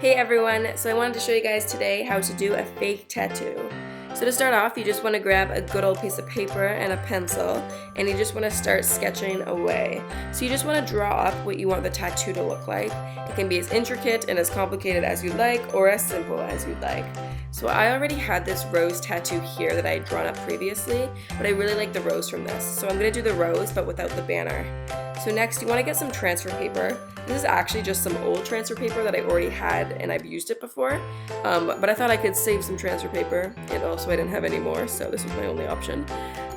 Hey everyone, so I wanted to show you guys today how to do a fake tattoo. So to start off, you just want to grab a good old piece of paper and a pencil, and you just want to start sketching away. So you just want to draw up what you want the tattoo to look like. It can be as intricate and as complicated as you'd like, or as simple as you'd like. So I already had this rose tattoo here that I had drawn up previously, but I really like the rose from this. So I'm going to do the rose, but without the banner. So next, you want to get some transfer paper. This is actually just some old transfer paper that I already had and I've used it before, but I thought I could save some transfer paper, and also I didn't have any more, so this was my only option.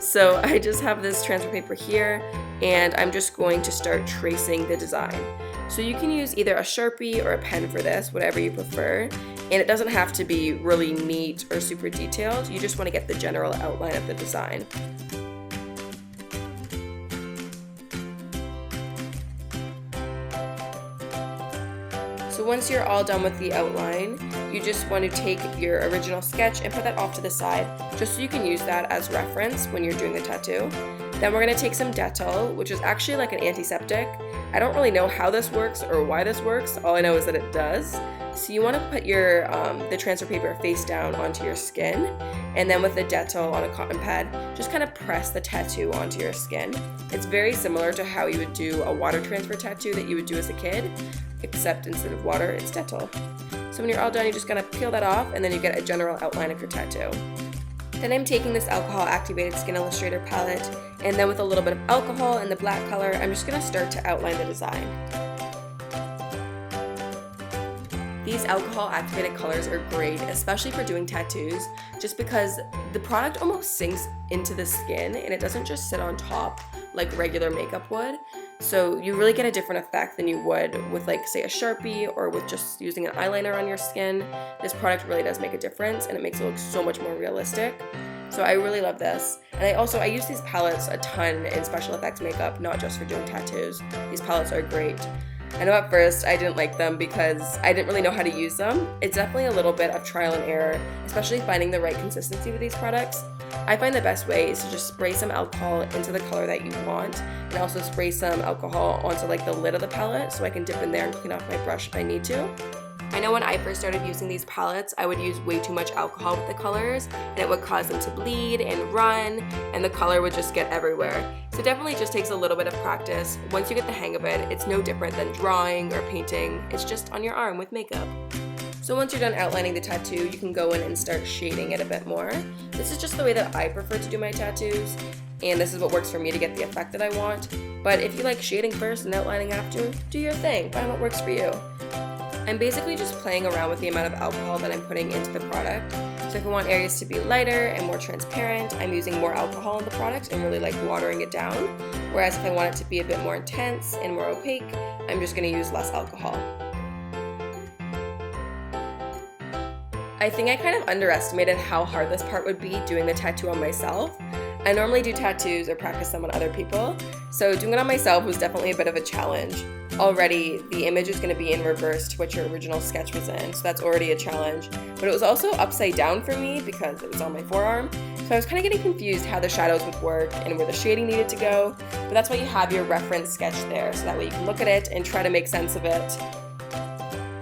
So I just have this transfer paper here, and I'm just going to start tracing the design. So you can use either a Sharpie or a pen for this, whatever you prefer, and it doesn't have to be really neat or super detailed. You just want to get the general outline of the design. So once you're all done with the outline, you just want to take your original sketch and put that off to the side, just so you can use that as reference when you're doing the tattoo. Then we're going to take some Dettol, which is actually like an antiseptic. I don't really know how this works or why this works, all I know is that it does. So you want to put your the transfer paper face down onto your skin, and then with the Dettol on a cotton pad, just kind of press the tattoo onto your skin. It's very similar to how you would do a water transfer tattoo that you would do as a kid, except instead of water, it's Dettol. So when you're all done, you're just going to peel that off, and then you get a general outline of your tattoo. Then I'm taking this alcohol activated skin Illustrator palette, and then with a little bit of alcohol and the black color, I'm just going to start to outline the design. These alcohol activated colors are great, especially for doing tattoos, just because the product almost sinks into the skin and it doesn't just sit on top like regular makeup would. So you really get a different effect than you would with, like, say, a Sharpie or with just using an eyeliner on your skin. This product really does make a difference, and it makes it look so much more realistic. So I really love this. And I use these palettes a ton in special effects makeup, not just for doing tattoos. These palettes are great. I know at first I didn't like them because I didn't really know how to use them. It's definitely a little bit of trial and error, especially finding the right consistency with these products. I find the best way is to just spray some alcohol into the color that you want, and also spray some alcohol onto like the lid of the palette so I can dip in there and clean off my brush if I need to. I know when I first started using these palettes, I would use way too much alcohol with the colors, and it would cause them to bleed and run, and the color would just get everywhere. So it definitely just takes a little bit of practice. Once you get the hang of it, it's no different than drawing or painting. It's just on your arm with makeup. So once you're done outlining the tattoo, you can go in and start shading it a bit more. This is just the way that I prefer to do my tattoos, and this is what works for me to get the effect that I want. But if you like shading first and outlining after, do your thing. Find what works for you. I'm basically just playing around with the amount of alcohol that I'm putting into the product. So if I want areas to be lighter and more transparent, I'm using more alcohol in the product and really like watering it down. Whereas if I want it to be a bit more intense and more opaque, I'm just going to use less alcohol. I think I kind of underestimated how hard this part would be doing the tattoo on myself. I normally do tattoos or practice them on other people, so doing it on myself was definitely a bit of a challenge. Already, the image is going to be in reverse to what your original sketch was in, so that's already a challenge. But it was also upside down for me because it was on my forearm, so I was kind of getting confused how the shadows would work and where the shading needed to go. But that's why you have your reference sketch there, so that way you can look at it and try to make sense of it.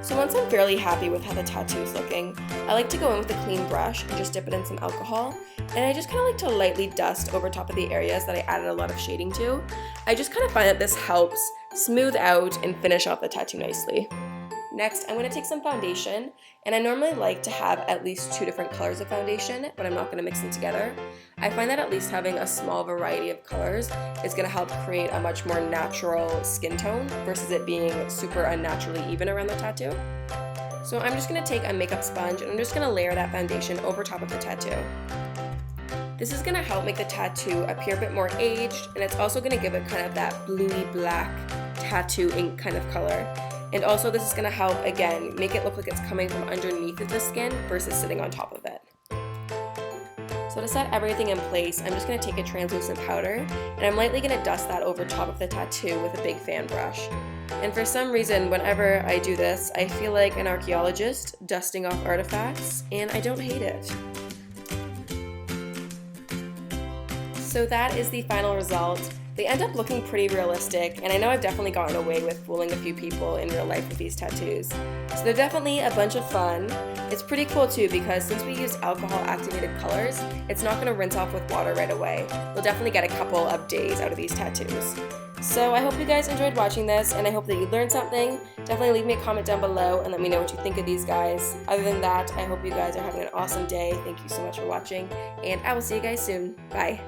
So once I'm fairly happy with how the tattoo is looking, I like to go in with a clean brush and just dip it in some alcohol, and I just kind of like to lightly dust over top of the areas that I added a lot of shading to. I just kind of find that this helps smooth out and finish off the tattoo nicely. Next, I'm going to take some foundation, and I normally like to have at least 2 different colors of foundation, but I'm not going to mix them together. I find that at least having a small variety of colors is going to help create a much more natural skin tone versus it being super unnaturally even around the tattoo. So I'm just going to take a makeup sponge, and I'm just going to layer that foundation over top of the tattoo. This is going to help make the tattoo appear a bit more aged, and it's also going to give it kind of that bluey black tattoo ink kind of color. And also this is going to help, again, make it look like it's coming from underneath of the skin versus sitting on top of it. So to set everything in place, I'm just going to take a translucent powder, and I'm lightly going to dust that over top of the tattoo with a big fan brush. And for some reason, whenever I do this, I feel like an archaeologist dusting off artifacts, and I don't hate it. So that is the final result. They end up looking pretty realistic, and I know I've definitely gotten away with fooling a few people in real life with these tattoos. So they're definitely a bunch of fun. It's pretty cool too because since we used alcohol activated colors, it's not going to rinse off with water right away. You'll definitely get a couple of days out of these tattoos. So I hope you guys enjoyed watching this, and I hope that you learned something. Definitely leave me a comment down below and let me know what you think of these guys. Other than that, I hope you guys are having an awesome day. Thank you so much for watching, and I will see you guys soon. Bye.